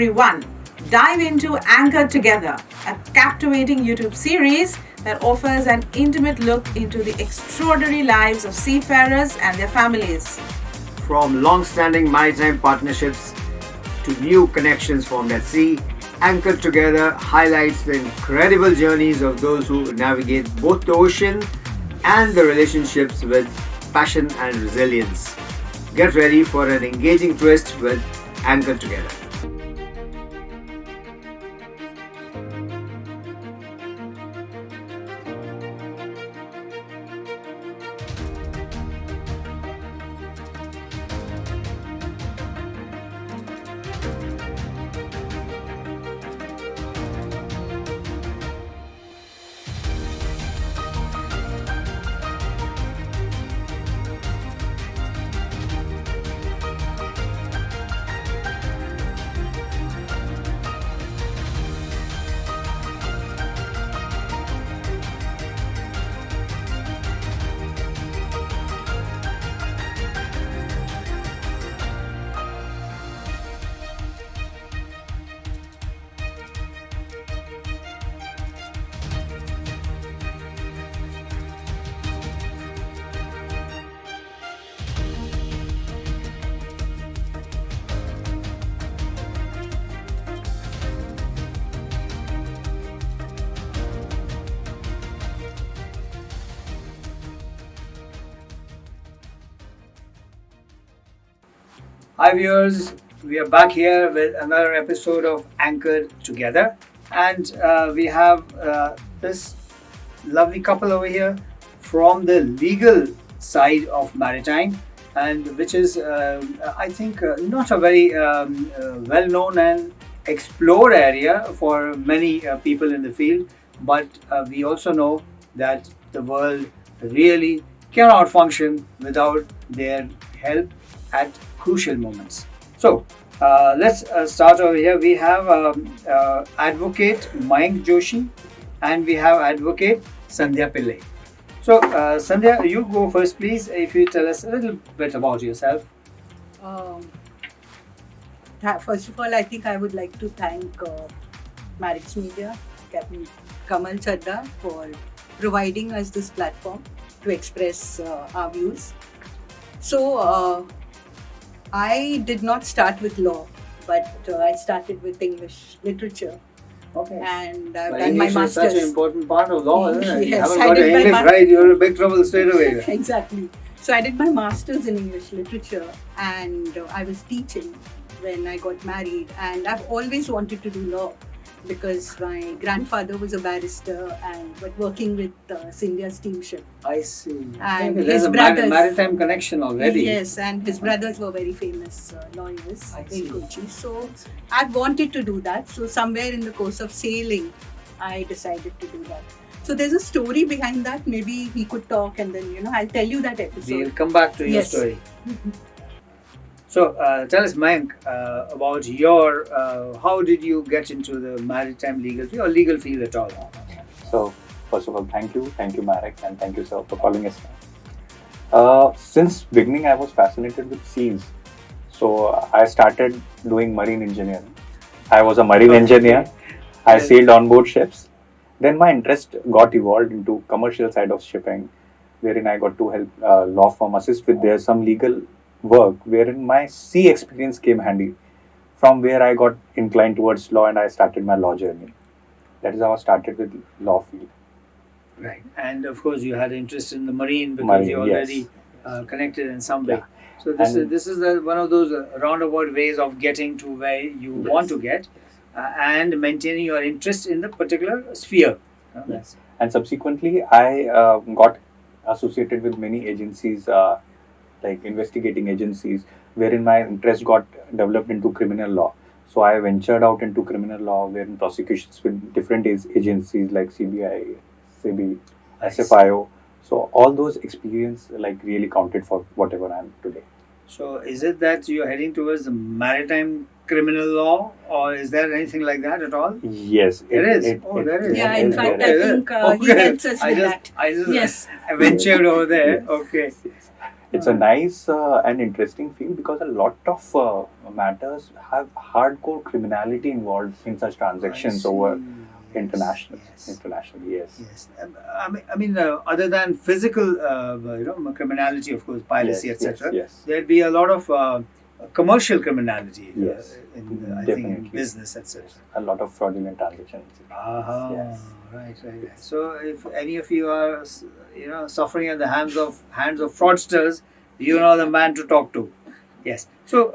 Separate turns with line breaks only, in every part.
everyone. Dive into Anchor Together, a captivating YouTube series that offers an intimate look into the extraordinary lives of seafarers and their families.
From long-standing maritime partnerships to new connections formed at sea, Anchored Together highlights the incredible journeys of those who navigate both the ocean and the relationships with passion and resilience. Get ready for an engaging twist with Anchored Together. Hi viewers, we are back here with another episode of Anchored Together, and we have this lovely couple over here from the legal side of maritime, and which is I think not a very well-known and explored area for many people in the field, but we also know that the world really cannot function without their help at crucial moments. So let's start over here. We have advocate Mayank Joshi and we have advocate Sandhya Pillai. So Sandhya, you go first please, if you tell us a little bit about yourself.
Um, First of all, I think I would like to thank Marriage Media, Captain Kamal Chadda, for providing us this platform to express our views. So, I did not start with law, but I started with English literature,
Okay.
and I've
But
done my
English is such an
masters.
important part of law, isn't it? You
Yes,
haven't
I
got
did my
English
ma-
right, you're in big trouble straight away.
Exactly. So I did my masters in English literature, and I was teaching when I got married, and I've always wanted to do law because my grandfather was a barrister and but working with Scindia Steamship.
I see.
And
Okay, there's
his
a
brothers-
maritime connection already.
Yes, and his brothers were very famous lawyers
I
in
see.
Kochi. So I've wanted to do that. So somewhere in the course of sailing, I decided to do that. So there's a story behind that. Maybe we could talk, and then I'll tell you that
We'll
episode.
come back to your
Yes.
story. So tell us, Mayank, about your, how did you get into the maritime legal field or legal field at all?
So, first of all, thank you, Marek, and thank you, sir, for calling us. Since beginning, I was fascinated with seas. So, I started doing marine engineering. I was a marine engineer. I sailed on board ships. Then my interest got evolved into commercial side of shipping, wherein I got to help law firm assist with their some legal work, wherein my sea experience came handy. From where I got inclined towards law and I started my law journey. That is how I started with law field.
Right. And of course, you had interest in the marine because
Marine,
you already
yes.
connected in some way.
Yeah.
So this
And-
is one of those roundabout ways of getting to where you want to get and maintaining your interest in the particular sphere.
Yes. And subsequently, I got associated with many agencies, like investigating agencies, wherein my interest got developed into criminal law. So I ventured out into criminal law, wherein prosecutions with different agencies like CBI, SEBI, SFIO. So all those experience like really counted for whatever I am today.
So is it that you're heading towards the maritime criminal law, or is there anything like that at all?
Yes,
There is? Oh, there is.
Yeah,
it
in
is
fact,
there.
I think he
Okay.
helps us
I
with
just,
that.
I just
Yes.
I ventured over there. Okay.
It's a nice and interesting field because a lot of matters have hardcore criminality involved in such transactions over international.
Yes.
Internationally, yes.
Yes. Other than physical, criminality, of course, piracy,
Yes,
etc.
yes.
There'd be a lot of commercial criminality.
Yes.
I think, in
Definitely.
business, etc.
A lot of fraudulent transactions.
Uh-huh.
Yes.
Right. So, if any of you are, suffering at the hands of fraudsters, you know the man to talk to. Yes. So,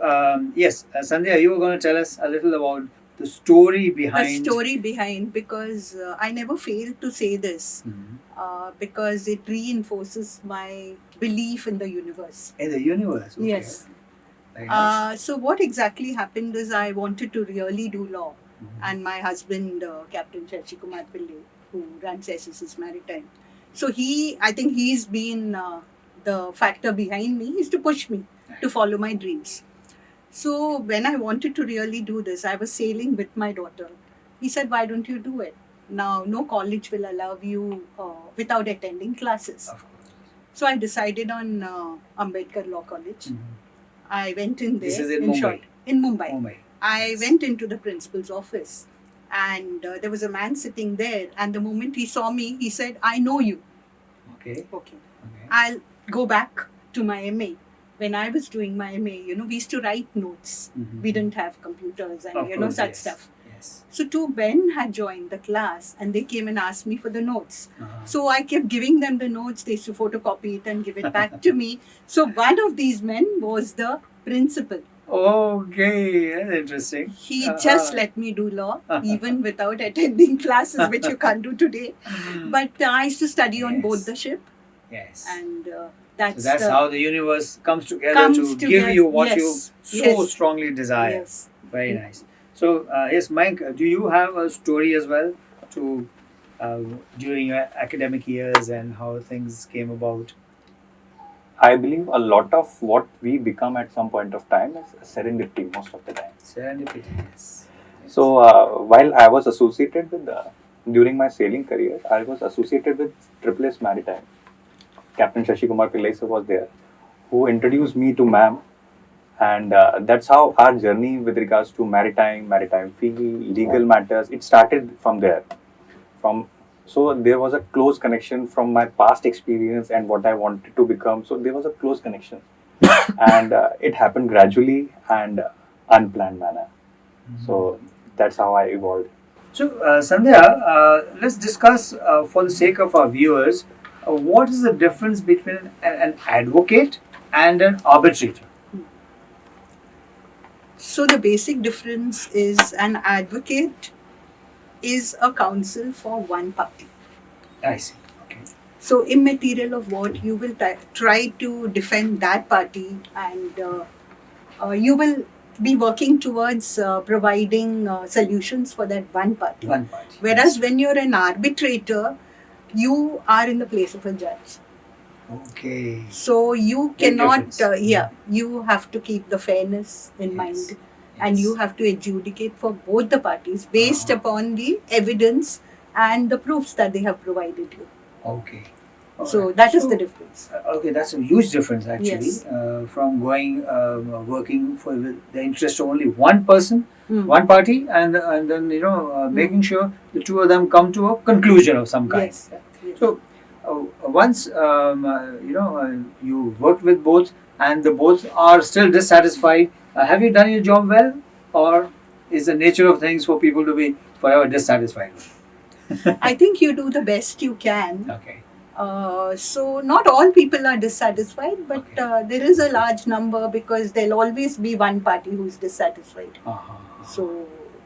Sandhya, you were going to tell us a little about the story behind.
The story behind, because I never fail to say this,
Mhm.
because it reinforces my belief in the universe.
In the universe. Okay.
Yes.
Very nice.
So what exactly happened is I wanted to really do law,
Mhm.
and my husband, Captain Shashi Kumar Pillai, who runs SSS Maritime. So I think he's been the factor behind me, is to push me to follow my dreams. So when I wanted to really do this, I was sailing with my daughter. He said, "Why don't you do it? Now, no college will allow you without attending classes."
Of course.
So I decided on Ambedkar Law College.
Mhm.
I went in there.
This is in Mumbai.
short, in Mumbai.
Mumbai.
I
Yes.
went into the principal's office, and there was a man sitting there. And the moment he saw me, he said, "I know you."
Okay.
Okay.
Okay.
I'll go back to my MA. When I was doing my MA, we used to write notes.
Mhm.
We didn't have computers and
Of course,
such
yes.
stuff.
Yes.
So two men had joined the class, and they came and asked me for the notes.
Uh-huh.
So I kept giving them the notes. They used to photocopy it and give it back to me. So one of these men was the principal.
Okay, that's interesting.
He
Uh-huh.
just let me do law, even without attending classes, which you can't do today. But I used to study on
Yes.
board the ship,
Yes.
and
So
that's
that's how the universe comes together
Comes
to give
together,
you what
yes,
you so
yes.
strongly desire.
Yes.
Very nice. So, yes, Mike, do you have a story as well to during your academic years and how things came about?
I believe a lot of what we become at some point of time is serendipity most of the time.
Serendipity, yes.
So while I was associated with during my sailing career, I was associated with SSS Maritime. Captain Shashi Kumar Pillai sir was there, who introduced me to ma'am, and that's how our journey with regards to maritime field, legal matters. It started from there. So there was a close connection from my past experience and what I wanted to become. So there was a close connection, and it happened gradually and unplanned manner. So that's how I evolved.
So, Sandhya, let's discuss for the sake of our viewers what is the difference between an advocate and an arbitrator?
So the basic difference is an advocate is a counsel for one party.
I see. Okay.
So immaterial of what you will try to defend that party, and you will be working towards providing solutions for that one party.
One party.
Whereas when you're an arbitrator, you are in the place of a judge.
Okay.
So you
Big
cannot,
difference.
you have to keep the fairness in
Yes.
mind, and
Yes.
you have to adjudicate for both the parties based
Uh-huh.
upon the evidence and the proofs that they have provided you.
Okay.
So
Alright.
that is
So,
the difference.
Okay, that's a huge difference actually.
Yes.
From going working for the interest of only one person,
Hmm.
one party, and then making sure the two of them come to a conclusion of some kind.
Yes. Yes.
So once you worked with both, and the both are still dissatisfied, have you done your job well, or is the nature of things for people to be forever dissatisfied with?
I think you do the best you can.
Okay.
So not all people are dissatisfied, but
Okay.
there is a large number, because there'll always be one party who's dissatisfied.
Uh-huh.
So,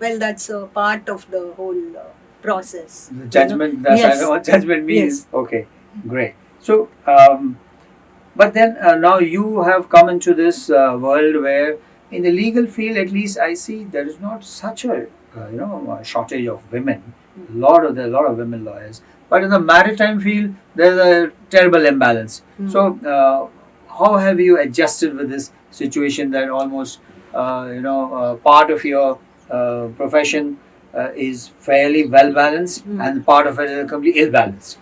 well, that's a part of the whole process.
The judgment, that's
Yes.
what judgment means.
Yes.
Okay, great. So, but then now you have come into this world where, in the legal field, at least I see there is not such a a shortage of women. There are a lot of women lawyers, but in the maritime field, there's a terrible imbalance.
Mm.
So, how have you adjusted with this situation that almost part of your profession is fairly well balanced,
Mm.
and part of it is completely ill balanced?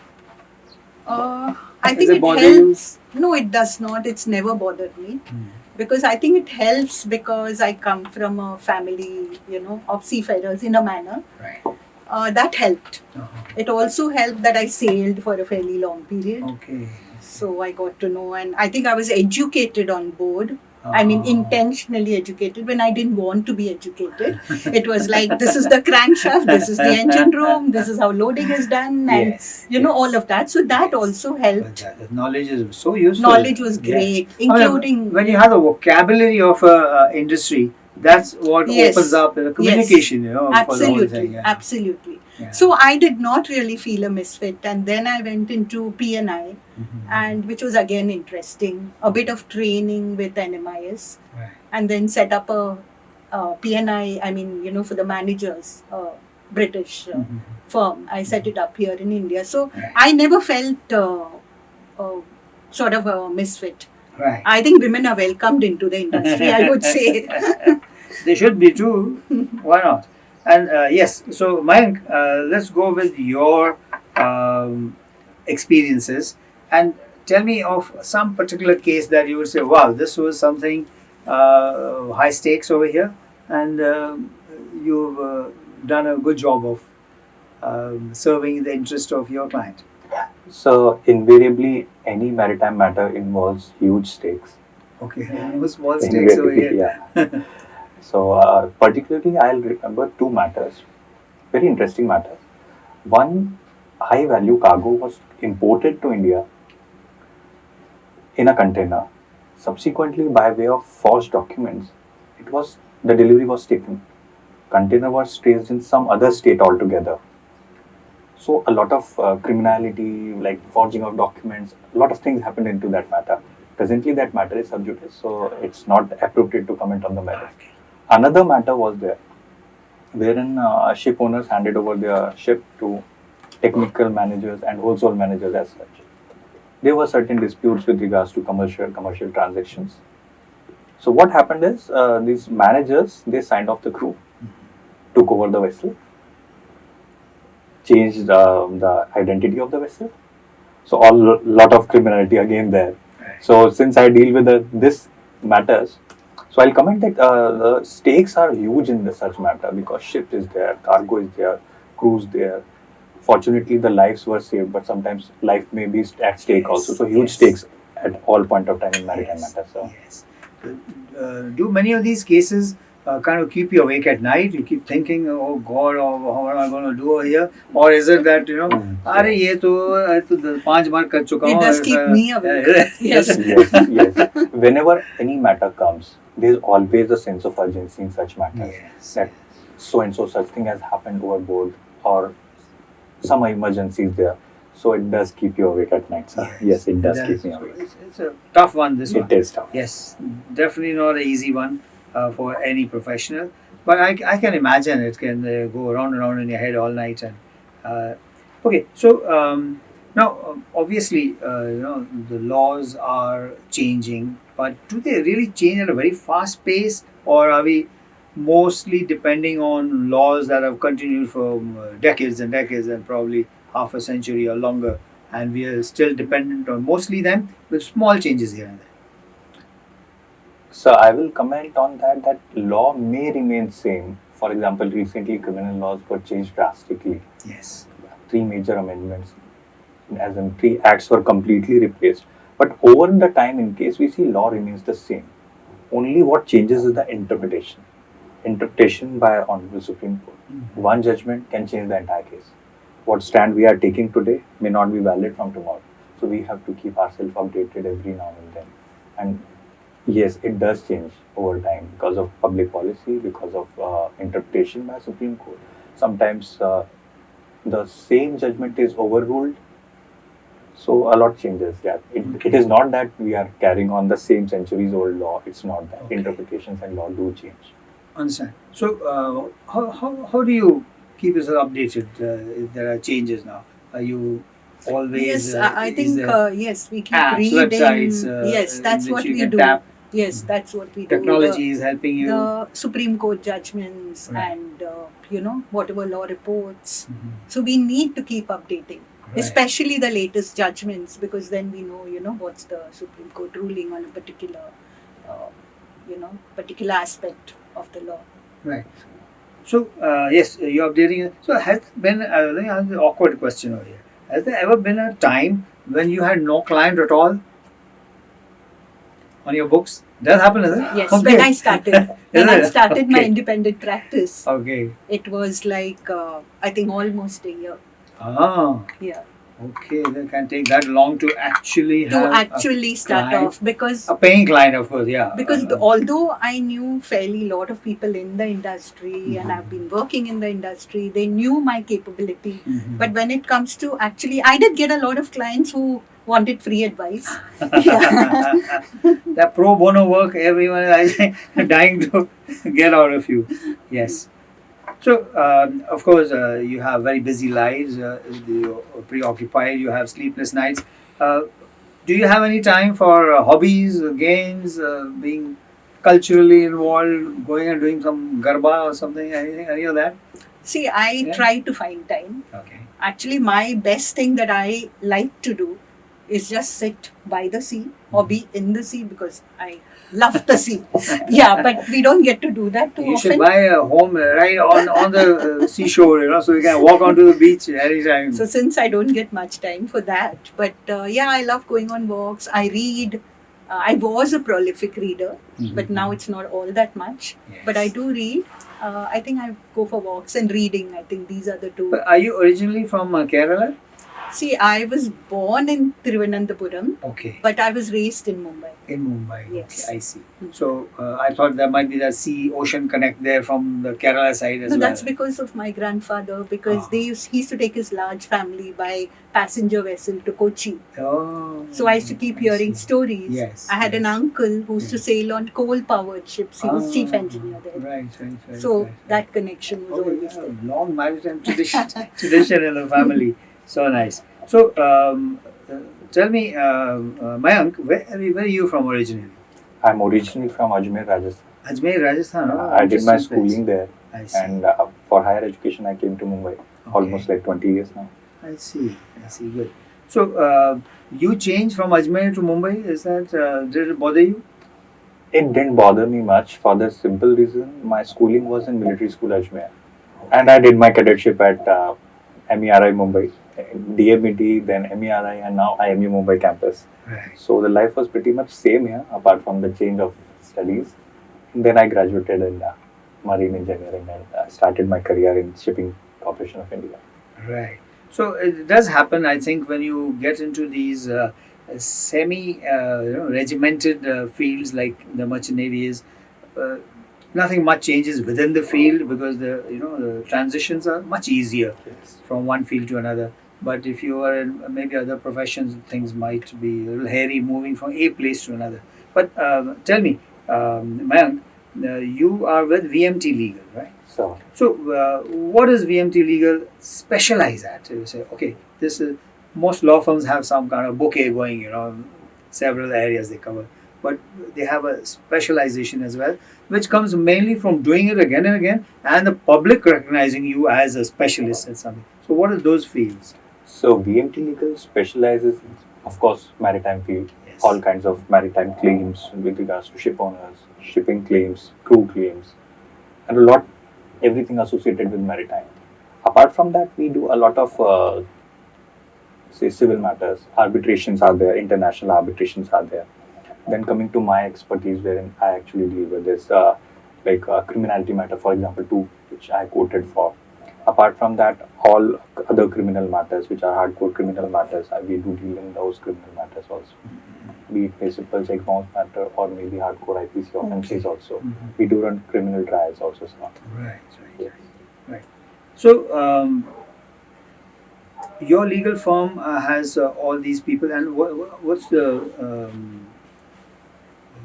I think
it
it
bother you?
helps. No, it does not. It's never bothered me. Because I think it helps because I come from a family, of seafarers in a manner.
Right.
That helped.
Uh-huh.
It also helped that I sailed for a fairly long period.
Okay.
So I got to know, and I think I was educated on board. I mean,
Uh-huh.
intentionally educated when I didn't want to be educated. It was like, this is the crankshaft, this is the engine room, this is how loading is done, and
Yes.
all of that. So that
Yes.
also
But
helped.
that knowledge is so useful.
Knowledge was
Yes.
great,
I mean,
including
when you have the vocabulary of a industry, that's what
Yes.
opens up the communication, for the whole
absolutely,
thing. Yeah.
absolutely.
Yeah.
So I did not really feel a misfit, and then I went into PNI,
Mhm.
and which was again interesting. A bit of training with NMIS,
Right.
and then set up a PNI. I mean, for the managers, British
Mhm.
firm. I set it up here in India. So
Right.
I never felt sort of a misfit.
Right.
I think women are welcomed into the industry, I would say.
They should be too. Why not? And yes, so Mayank, let's go with your experiences and tell me of some particular case that you would say, wow, this was something high stakes over here, and you've done a good job of serving the interest of your client.
So invariably, any maritime matter involves huge stakes.
Okay, no small stakes over
Invariably,
here.
yeah. So particularly, I'll remember two matters, very interesting matters. One, high value cargo was imported to India in a container. Subsequently, by way of forged documents, the delivery was taken. Container was traced in some other state altogether. So a lot of criminality, like forging of documents, a lot of things happened into that matter. Presently, that matter is sub judice, so it's not appropriate to comment on the matter. Another matter was there, wherein ship owners handed over their ship to technical managers and wholesale managers as such. There were certain disputes with regards to commercial transactions. So what happened is these managers, they signed off the crew, took over the vessel, changed the identity of the vessel. So a lot of criminality again there. So since I deal with this matters, so I'll comment that the stakes are huge in such matter because ship is there, cargo is there, crew is there. Fortunately, the lives were saved, but sometimes life may be at stake also. So huge stakes at all point of time in maritime matters. So.
Yes. Do many of these cases kind of keep you awake at night? You keep thinking, oh God, how am I going to do over here? Or is it that, अरे ये तो 5 बार कर चुका हूँ.
It does keep me awake. Yes.
Yes. Whenever any matter comes, there is always a sense of urgency in such matters.
Yes.
That so and so such thing has happened overboard or some emergency is there. So it does keep you awake at night, sir. Yes, it does keep me awake.
It's a tough one, this one.
It is tough.
Yes, definitely not an easy one for any professional. But I can imagine it can go around and around in your head all night. And okay, so now obviously the laws are changing, but do they really change at a very fast pace, or are we mostly depending on laws that have continued for decades and decades and probably half a century or longer, and we are still dependent on mostly them with small changes here and there?
So I will comment on that law may remain same. For example, recently criminal laws were changed drastically.
Yes.
3 major amendments, as in 3 acts were completely replaced. But over the time, in case we see law remains the same, only what changes is the interpretation. Interpretation by Honorable Supreme Court.
Mm-hmm.
One judgment can change the entire case. What stand we are taking today may not be valid from tomorrow. So we have to keep ourselves updated every now and then. And yes, it does change over time because of public policy, because of interpretation by Supreme Court. Sometimes the same judgment is overruled. So a lot changes. Yeah, it is not that we are carrying on the same centuries old law. It's not that.
Okay.
Interpretations and law do change.
Understand. So how do you keep yourself updated if there are changes now? Are you always?
Yes, I think yes, we keep
apps,
reading.
websites,
Yes, that's
in which
what
you
we
can
do.
tap.
Yes, that's what we do.
Technology is helping you.
The Supreme Court judgments
Right.
and whatever law reports.
Mhm.
So we need to keep updating.
Right.
especially the latest judgments, because then we know, what's the Supreme Court ruling on a particular, particular aspect of the law.
Right. So yes, you're updating. So has there been? Let me ask the awkward question over here. Has there ever been a time when you had no client at all on your books? That happened, is it?
Yes,
Okay.
when I started,
Is
when I
it?
started my
Okay.
independent practice,
Okay.
it was like I think almost a year.
Ah.
Yeah,
Okay. That can take that long to actually
to
have
actually start
client.
off, because
A paying client, of course. Yeah.
although I knew fairly lot of people in the industry and
Mhm.
I've been working in the industry, they knew my capability.
Mhm.
But when it comes to actually, I did get a lot of clients who wanted free advice. Yeah.
That pro bono work, everyone is dying to get out of you. Yes. So, of course, you have very busy lives. You're preoccupied. You have sleepless nights. Uh, do you have any time for hobbies, games, being culturally involved, going and doing some garba or something? Anything, any of that?
See, I
Yeah.
try to find time.
Okay.
Actually, my best thing that I like to do is just sit by the sea or be in the sea, because I love the sea. Yeah, but we don't get to do that too
You should
often.
buy a home right on the seashore, so you can walk onto the beach anytime.
So since I don't get much time for that, but yeah, I love going on walks. I read. I was a prolific reader, but now it's not all that much.
Yes.
But I do read. I think I go for walks and reading. I think these are the two.
But are you originally from Kerala?
See, I was born in Thiruvananthapuram,
Okay.
but I was raised in Mumbai.
In Mumbai.
Yes.
Okay, I see.
Hmm.
So I thought there might be that sea ocean connect there from the Kerala side as
No,
well.
that's because of my grandfather, because
Ah.
he used to take his large family by passenger vessel to Kochi.
Oh.
So I used to keep hearing
see.
stories.
Yes,
I had an
yes.
uncle who used to
Yes.
sail on coal-powered ships. He was chief
Ah,
engineer there.
Right.
So
right.
that connection was
Oh,
always
yeah,
there.
long maritime tradition in the family. So nice. So tell me, Mayank, where are you from originally?
I'm originally from Ajmer, Rajasthan.
Ajmer, Rajasthan. Oh,
I did my
interesting place.
schooling there,
I see.
and for higher education, I came to Mumbai. Almost like 20 years now.
I see. Good. So you changed from Ajmer to Mumbai. Is that did it bother you?
It didn't bother me much for the simple reason my schooling was in military school Ajmer, and I did my cadetship at MERI Mumbai, DMET, then MERI, and now IMU Mumbai campus.
Right.
So the life was pretty much same here, apart from the change of studies. And then I graduated in marine engineering and started my career in Shipping Corporation of India.
Right. So it does happen, I think, when you get into these semi, regimented fields like the merchant navy is. Nothing much changes within the field because the transitions are much easier from one field to another. But if you are in maybe other professions, things might be a little hairy moving from a place to another. But tell me, Mayank, you are with VMT Legal, right?
So
So, what does VMT Legal specialize at? You say, okay, this is most law firms have some kind of bouquet going, several areas they cover, but they have a specialization as well, which comes mainly from doing it again and again, and the public recognizing you as a specialist at something. So, what are those fields?
VMT Legal specializes, in, of course, maritime field,
Yes.
all kinds of maritime claims with regards to ship owners, shipping claims, crew claims, and everything associated with maritime. Apart from that, we do a lot of say civil matters, arbitrations are there, international arbitrations are there. Then coming to my expertise, wherein I actually deal with this, like criminality matter, for example, two which I quoted for. Apart from that, all other criminal matters, which are hardcore criminal matters, we do deal in those criminal matters also. Be it a simple check bounce matter or maybe hardcore IPC offences also. We do run criminal trials also, sir.
Right. So, your legal firm has all these people, and what's the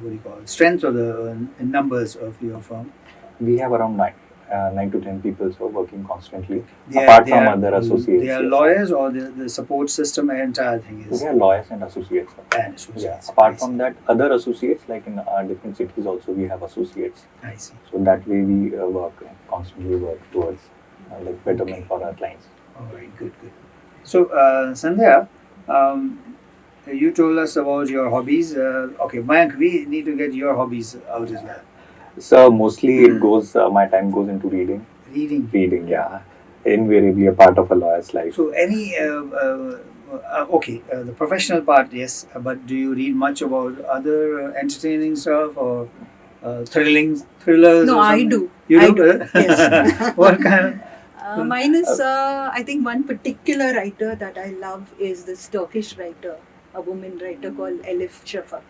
what do you call it, strength of the numbers of your firm?
We have around 9 to 10 people so working constantly.
They
Apart
they
from other associates.
They are
yes.
lawyers, or the support system, entire thing is
We are lawyers and associates. Sir.
and
Yeah.
associates.
Apart
I
from
see.
that, other associates like in different cities also we have associates.
I see.
So that way we constantly work towards like betterment for our clients.
All right, good. So, Sandhya, you told us about your hobbies. Okay, Mayank, we need to get your hobbies out as well.
So mostly it goes, my time goes into reading.
Reading.
Reading, yeah. Invariably a part of a lawyer's life.
So, any okay, the professional part, yes, but do you read much about other entertaining stuff or thrillers?
No,
or
I
something?
do.
You
I
do?
do, yes.
What kind?
Mine is, I think, one particular writer that I love is this Turkish writer, a woman writer called Elif Shafak.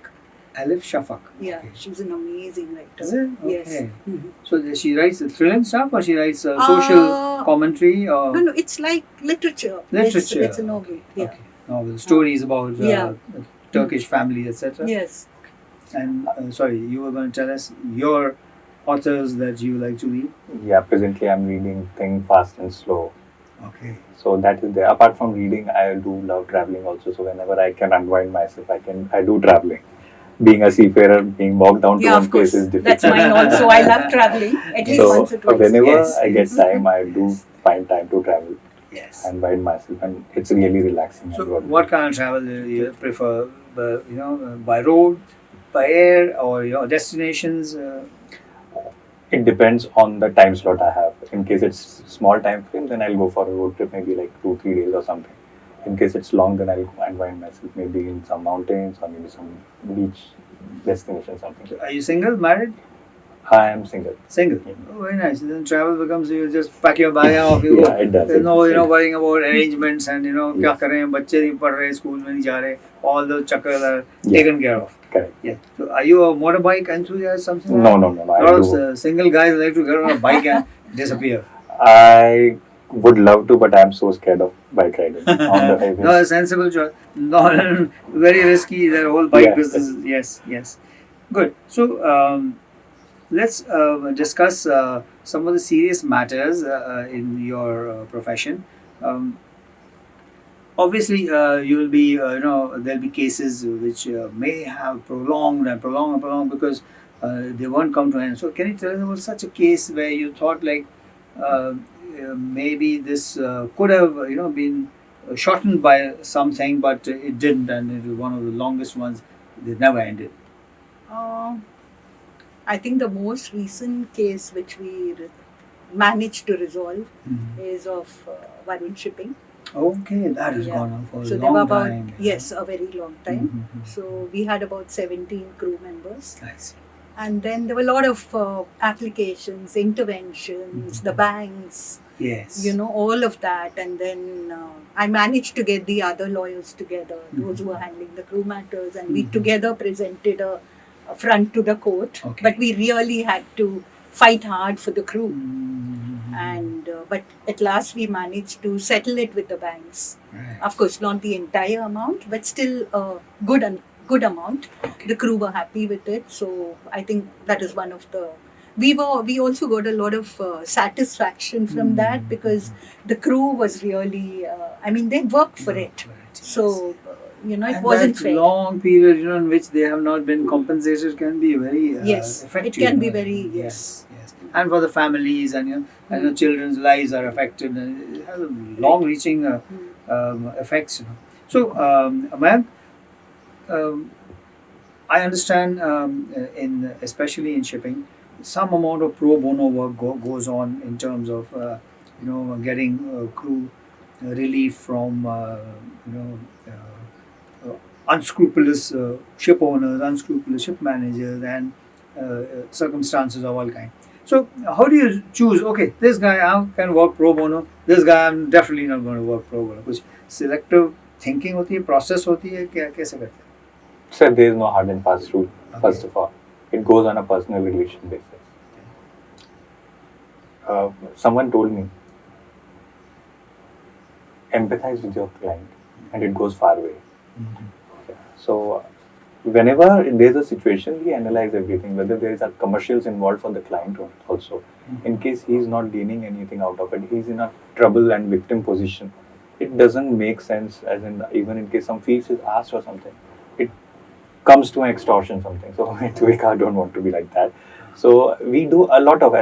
Alif Shafak.
Yeah,
Okay.
she's an amazing writer.
Is it?
Yes.
Okay.
Mhm.
So she writes thrilling stuff, or she writes social commentary, or
No, it's like literature.
Literature.
It's a novel. Yeah.
okay, novel stories about
Yeah.
Turkish family, etc.
Yes.
And sorry, you were going to tell us your authors that you like to read.
Yeah, presently I'm reading Think Fast and Slow.
Okay.
So that is there. Apart from reading, I do love traveling also. So whenever I can unwind myself, I do traveling. Being a seafarer, being bogged down to
Yeah,
one
of course.
place is difficult.
That's mine also. I love traveling at least
So
once or twice.
whenever
Yes,
I get
yes.
time, I do find time to travel
Yes.
and wind myself, and it's really relaxing.
So,
and good.
what kind of travel do you prefer? By road, by air, or your destinations?
It depends on the time slot I have. In case it's small time frame, then I'll go for a road trip, maybe like 2-3 days or something. In case it's long, then I'll go and wind myself maybe in some mountains or maybe some beach destination, something.
Are you single, married?
I am single.
Single. Oh, very nice. Then travel becomes you just pack your bag off. You
Yeah, it does.
There's no worrying about arrangements and क्या
Yes.
कर रहे हैं बच्चे नहीं पढ़ रहे school में नहीं जा रहे. All those chuckers are
Yeah.
taken care of.
Correct.
Yeah. So are you a motorbike enthusiast? Something?
No.
A
I
lot of
do.
single guys like to get on a bike and disappear.
I would love to, but I'm so scared of bike riding on the highways.
No, a sensible choice. No, very risky. The whole bike
Yeah.
business. Yes. Good. So let's discuss some of the serious matters in your profession. Obviously, you will be, there'll be cases which may have prolonged because they won't come to an end. So, can you tell us about such a case where you thought like maybe this could have, been shortened by something, but it didn't, and it was one of the longest ones that never ended.
I think the most recent case which we managed to resolve is of Varun Shipping.
Okay, that has
Yeah.
gone on for
So
a
there were
long
about,
time.
yes, a very long time.
Mhm.
So we had about 17 crew members.
I see.
And then there were a lot of applications, interventions, the banks,
Yes.
all of that. And then I managed to get the other lawyers together, those who were handling the crew matters, and we
Mhm.
together presented a front to the court.
Okay.
But we really had to fight hard for the crew.
Mhm.
And but at last we managed to settle it with the banks.
Right.
Of course, not the entire amount, but still a good amount.
Okay.
The crew were happy with it, so I think that is one of the. We also got a lot of satisfaction from that because the crew was really. They worked for it, so it
And
wasn't
that
fair.
long period, in which they have not been compensated, can be very
Yes,
effective.
it can be very
yes. And for the families and children's lives are affected, and it has a long-reaching effects. So, Mayank, I understand especially in shipping, some amount of pro bono work goes on in terms of getting crew relief from unscrupulous ship owners, unscrupulous ship managers, and circumstances of all kind. So how do you choose? Okay, this guy I can work pro bono. This guy I'm definitely not going to work pro bono. कुछ selective thinking होती है, process होती है, क्या कैसे करते हैं?
Sir, there is no hard and fast rule.
Okay.
First of all, it goes on a personal relation basis. Someone told me, empathize with your client, and it goes far away. So, whenever there's a situation, we analyze everything, whether there is a commercials involved for the client also. In case he is not gaining anything out of it, he's in a trouble and victim position. It doesn't make sense, as in even in case some fees is asked or something, it comes to an extortion something. So I don't want to be like that. So we do a lot of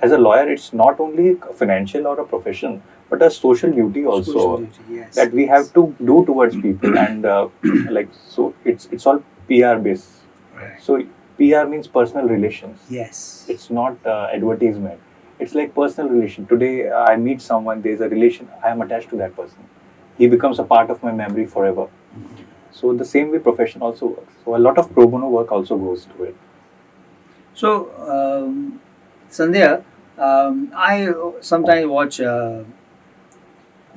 as a lawyer, it's not only a financial or a profession, but a social duty also
Social duty, yes.
that we have to do towards people, and like so, it's all PR based.
Right.
So PR means personal relations.
Yes.
It's not advertisement. It's like personal relation. Today I meet someone. There's a relation. I am attached to that person. He becomes a part of my memory forever. So the same way profession also works. So a lot of pro bono work also goes to it.
So, Sandhya, I sometimes watch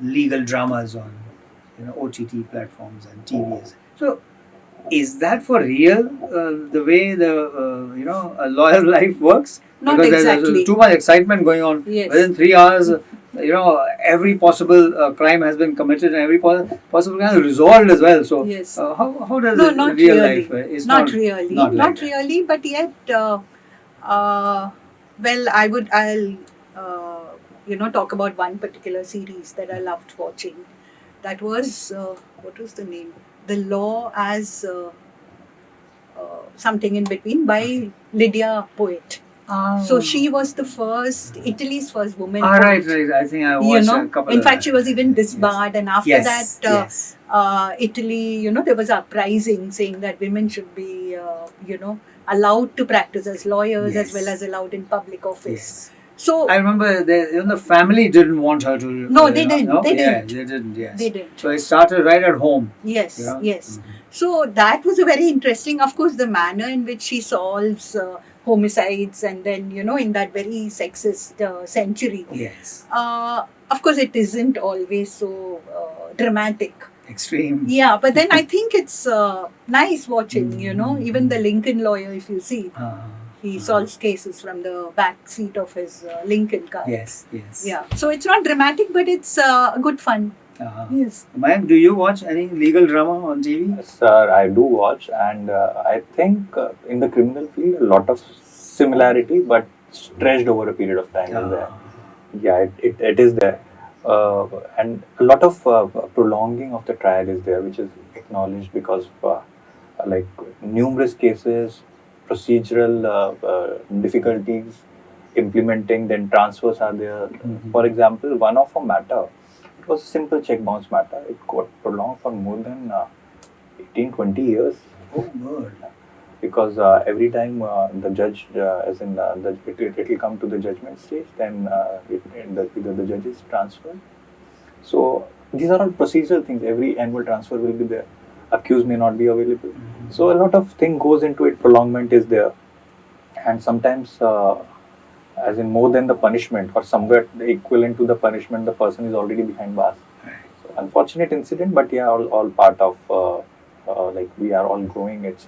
legal dramas on OTT platforms and TVs. So, is that for real? The way the a lawyer life works?
Not
Because
exactly.
there's too much excitement going on.
Yes.
Within 3 hours, every possible crime has been committed and every possible crime is resolved as well. So,
Yes.
how does
No,
it
not
real
really.
life? It's
Not really.
Not, like
Not
that.
really, but yet, well, I'll talk about one particular series that I loved watching. That was, what was the name? The Law as something in between by Lydia Poet. So she was the first, Italy's first woman.
Right.
poet.
I think I watched a couple
In
of
fact,
that.
she was even
Yes.
disbarred, and after
Yes.
that,
Yes.
Italy, there was uprising saying that women should be, allowed to practice as lawyers as
Yes.
well as allowed in public office.
Yes.
So
I remember the family didn't want her to.
No, they didn't.
No?
They
Yeah,
didn't.
they didn't. Yes.
They didn't.
So it started right at home.
yes,
Yeah.
yes.
Mhm.
So that was a very interesting, of course, the manner in which she solves homicides, and then in that very sexist century.
Yes.
Of course, it isn't always so dramatic.
Extreme.
Yeah, but then I think it's nice watching. Even the Lincoln lawyer, if you see, he solves cases from the back seat of his Lincoln car.
Yes. Yes.
Yeah, so it's not dramatic, but it's good fun. Yes.
Mayank, do you watch any legal drama on TV?
Sir, I do watch, and I think in the criminal field, a lot of similarity, but stretched over a period of time is there. Yeah, it is there. And a lot of prolonging of the trial is there, which is acknowledged because of like numerous cases, procedural difficulties, implementing, then transfers are there. For example, one of a matter, it was a simple check bounce matter. It got prolonged for more than 18, 20 years.
Oh, good.
Because every time the judge, it will come to the judgment stage, then either the judge is transferred. So these are all procedural things. Every annual transfer will be there. Accused may not be available. So a lot of thing goes into it. Prolongment is there, and sometimes, as in more than the punishment, or somewhere the equivalent to the punishment, the person is already behind bars. So unfortunate incident, but yeah, all part of like we are all growing. It's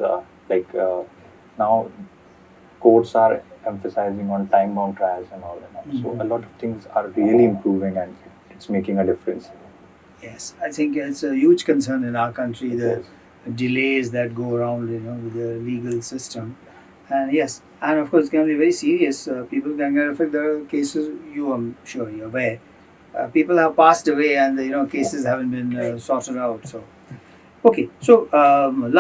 now courts are emphasizing on time-bound trials and all that. So a lot of things are really improving, and it's making a difference.
Yes, I think it's a huge concern in our country, the
Yes.
delays that go around, with the legal system. And yes, and of course, it can be very serious. People can get affected. There are cases, I'm sure you're aware. People have passed away, and cases haven't been sorted out. So, okay. So,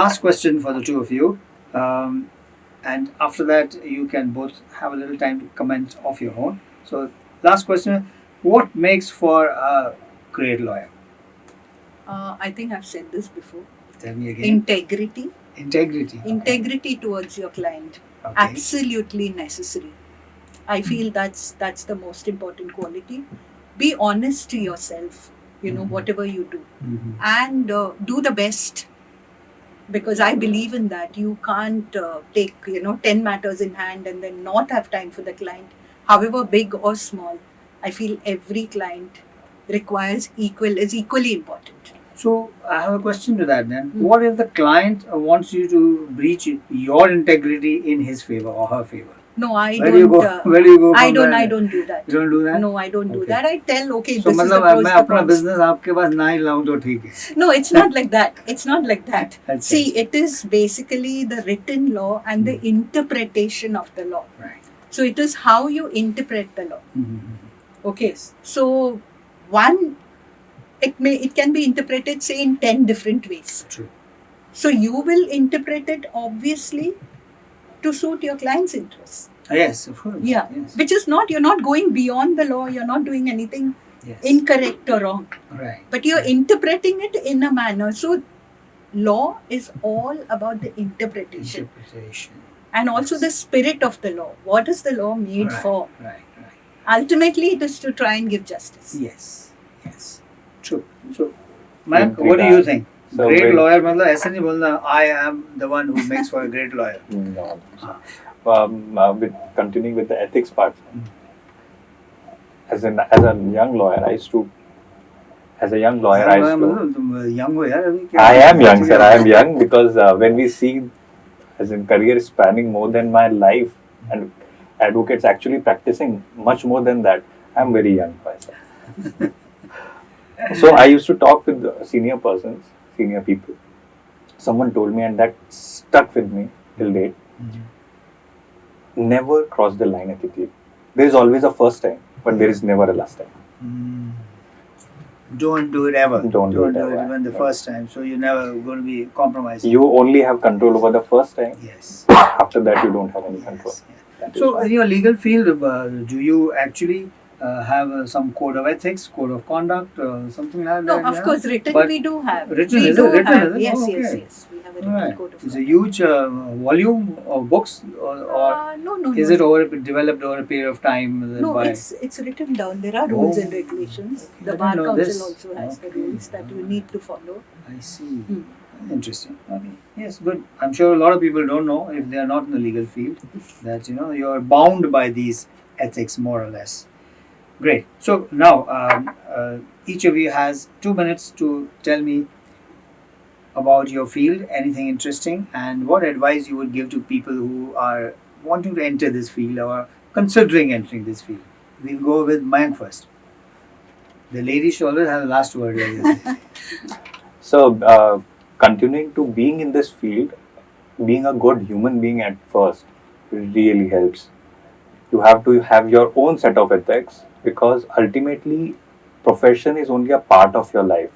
last question for the two of you, and after that, you can both have a little time to comment of your own. So, last question: what makes for a great lawyer?
I think I've said this before.
Tell me again.
Integrity.
Integrity.
Integrity towards your client.
Okay.
Absolutely necessary. I feel that's the most important quality. Be honest to yourself, whatever you do,
Mhm.
and do the best. Because I believe in that. You can't take 10 matters in hand and then not have time for the client, however big or small. I feel every client is equally important.
So I have a question to that then. What if the client wants you to breach your integrity in his favor or her favor?
No, I
Where
don't.
do you go? Where do you go?
I
from
don't.
there?
I don't do that.
You don't do that?
No, I don't do
Okay.
that. I tell, okay,
So
this is the
मतलब
pros,
मैं
the
अपना
cons.
business आपके पास ना ही लाऊं तो ठीक है.
No, it's not like that. It's not like that.
That's
See,
it.
it is basically the written law and the interpretation of the law.
Right.
So it is how you interpret the law.
Mhm.
Okay. So it can be interpreted, say, in 10 different ways.
True.
So you will interpret it obviously to suit your client's interests.
Yes, of course.
Yeah,
Yes.
which is not, you're not going beyond the law, you're not doing anything
Yes.
incorrect or wrong,
Right.
but you're interpreting it in a manner. So, law is all about the interpretation
Interpretation.
and also the spirit of the law. What is the law made
Right.
for?
Right. Right.
Ultimately, it is to try and give justice.
Yes. Yes. True. So, Mayank,
In
what do you
regard-
think?
So
Great
with-
lawyer, मतलब ऐसा नहीं बोलना I am the one who makes for a great lawyer.
No.
Ah.
With continuing with the ethics part,
Mm.
as a young lawyer, I used to. As a young lawyer, I used to.
मतलब तुम young हो यार अभी क्या?
I am young, sir. I am young because when we see, as in career spanning more than my life, and advocates actually practicing much more than that, I am very young myself. So I used to talk with the senior persons, senior people. Someone told me, and that stuck with me till date.
Mhm.
Never cross the line ethically. There is always a first time, but there is never a last time.
Mm. Don't do it ever.
Don't do it ever.
even the first time. So you're never going to be compromised.
You only have control over the first time.
Yes.
After that, you don't have any control.
Yes, yes.
That is
So
why.
in your legal field, do you actually have some code of ethics, code of conduct, something like
No,
that?
of
yeah?
course, written
But
we do have.
written,
we
is
do
it? Written,
have.
is it?
Yes,
Oh,
yes,
okay.
yes. We have a written
Right.
code of
It's a
conduct.
huge volume of books, or
No,
is
no.
it developed over a period of time?
No,
by
it's written down. There are rules and
Oh,
regulations.
okay. I
The
didn't
Bar
know
Council
this.
also has the
Okay.
rules that you need to follow.
I see.
Hmm.
Interesting. Okay. Yes, good. I'm sure a lot of people don't know, if they are not in the legal field, that you're bound by these ethics more or less. Great. So now each of you has 2 minutes to tell me about your field, anything interesting, and what advice you would give to people who are wanting to enter this field or considering entering this field. We'll go with Mayank first. The lady should always have the last word.
So, continuing to being in this field, being a good human being at first really helps. You have to have your own set of ethics because ultimately, profession is only a part of your life.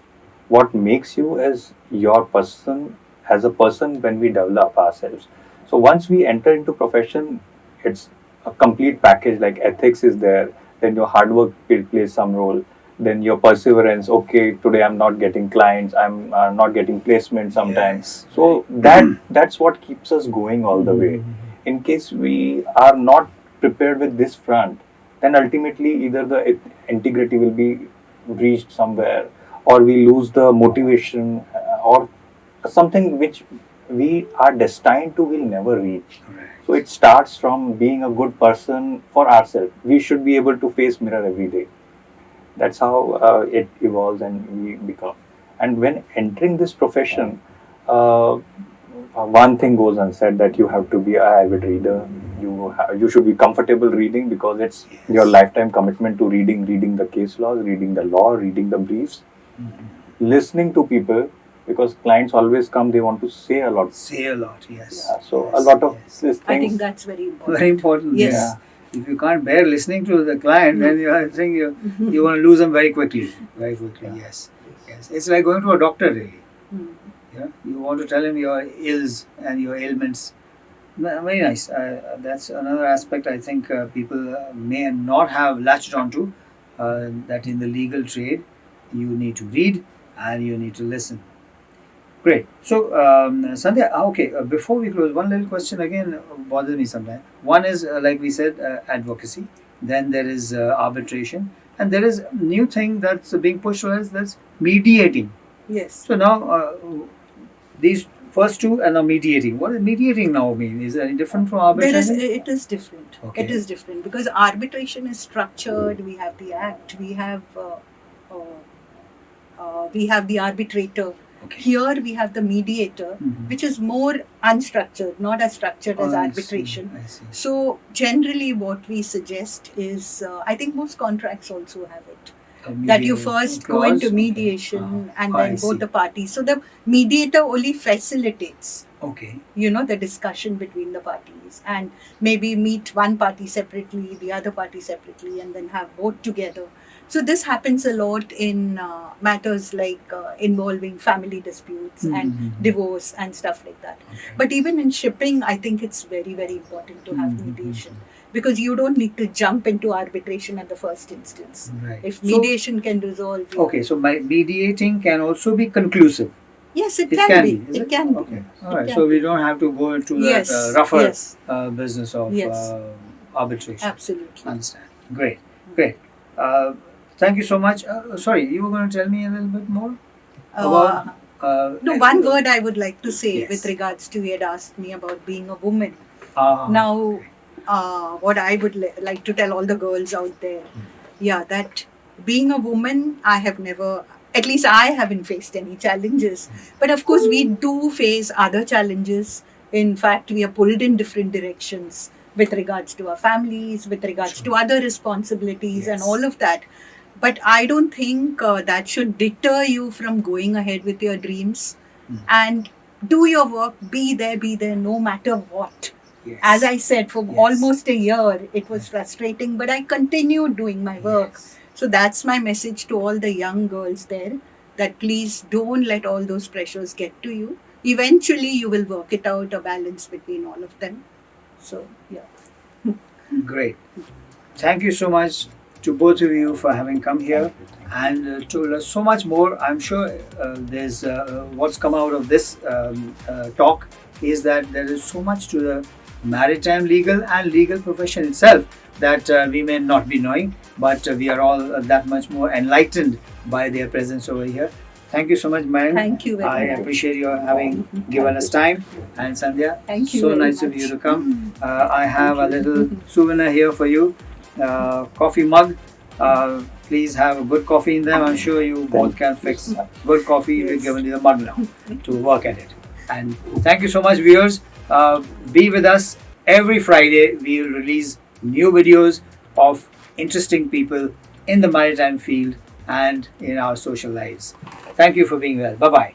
What makes you is your person as a person when we develop ourselves. So, once we enter into profession, it's a complete package like ethics is there, then your hard work plays some role, then your perseverance. Okay, today I'm not getting clients, I'm not getting placement sometimes.
Yes.
So that's what keeps us going all the way. In case we are not prepared with this front, then ultimately either the integrity will be reached somewhere, or we lose the motivation, or something which we are destined to will never reach. So it starts from being a good person for ourselves. We should be able to face mirror every day. That's how it evolves and we become. And when entering this profession, one thing goes unsaid, that you have to be an avid reader. You should be comfortable reading because it's your lifetime commitment to reading the case laws, reading the law, reading the briefs, listening to people, because clients always come, they want to say a lot.
Say a lot, yes.
Yeah, so
Yes,
a lot of
yes.
these
I think
things.
that's very important.
Very important.
Yes.
Yeah. If you can't bear listening to the client, then I think you want to lose them very quickly. Very quickly, yes. Yes. It's like going to a doctor, really.
Hmm.
Yeah. You want to tell him your ills and your ailments. Very nice. That's another aspect I think people may not have latched onto. That in the legal trade, you need to read and you need to listen. Great. So, Sandhya, okay, before we close, one little question again bothers me sometimes. One is, like we said, advocacy. Then there is arbitration. And there is a new thing that's being pushed for us, that's mediating.
Yes.
So now, these first two and now mediating. What does mediating now mean? Is it any different from arbitration?
It is different.
Okay.
It is different because arbitration is structured. We have the act. We have the arbitrator.
Okay.
Here we have the mediator,
Mhm.
which is more unstructured, not as structured as
I see,
arbitration.
I see.
So generally, what we suggest is, I think most contracts also have it.
A
That you
mediator
first go
clause?
into
Okay.
mediation and
I
then
see.
both the parties. So the mediator only facilitates,
Okay.
the discussion between the parties, and maybe meet one party separately, the other party separately, and then have both together. So this happens a lot in matters like involving family disputes and
Mhm.
divorce and stuff like that.
Okay.
But even in shipping, I think it's very, very important to have
Mhm.
mediation. because you don't need to jump into arbitration at the first instance.
Right.
If
So-
mediation can resolve you.
Okay, so mediating can also be conclusive.
Yes, it
It
can,
can
be.
be, is
It
it?
can
Okay.
be.
All
It
right.
can
So we
be.
don't have to go into
Yes,
that rougher
yes.
business of
Yes.
arbitration.
Absolutely.
Understand. Great. Great. Thank you so much. Sorry, you were going to tell me a little bit more about.
No, one word I would like to say
Yes.
with regards to you had asked me about being a woman.
Uh,
Now, what I would like to tell all the girls out there, yeah, that being a woman, I have never, at least I haven't faced any challenges. But of course, we do face other challenges. In fact, we are pulled in different directions with regards to our families, with regards to other responsibilities, and
Yes.
all of that. But I don't think that should deter you from going ahead with your dreams and do your work, be there, no matter what.
yes.
As I said, for
Yes.
almost a year, it was frustrating, but I continued doing my work.
Yes.
So that's my message to all the young girls there, that please don't let all those pressures get to you. Eventually, you will work it out, a balance between all of them. So, yeah.
Great. Thank you so much to both of you for having come here and told us so much more. I'm sure there's what's come out of this talk is that there is so much to the maritime legal and legal profession itself that we may not be knowing, but we are all that much more enlightened by their presence over here. Thank you so much, Mayank.
Thank you very
I
much.
appreciate your having given us time. And Sandhya,
Thank you
so
very
nice of
much.
you to come. I have a little souvenir here for you, coffee mug. Please have a good coffee in them. I'm sure you both can fix good coffee. We've
Yes.
given you the mug now to work at it. And thank you so much, viewers. Be with us every Friday. We will release new videos of interesting people in the maritime field and in our social lives. Thank you for being well. Bye bye.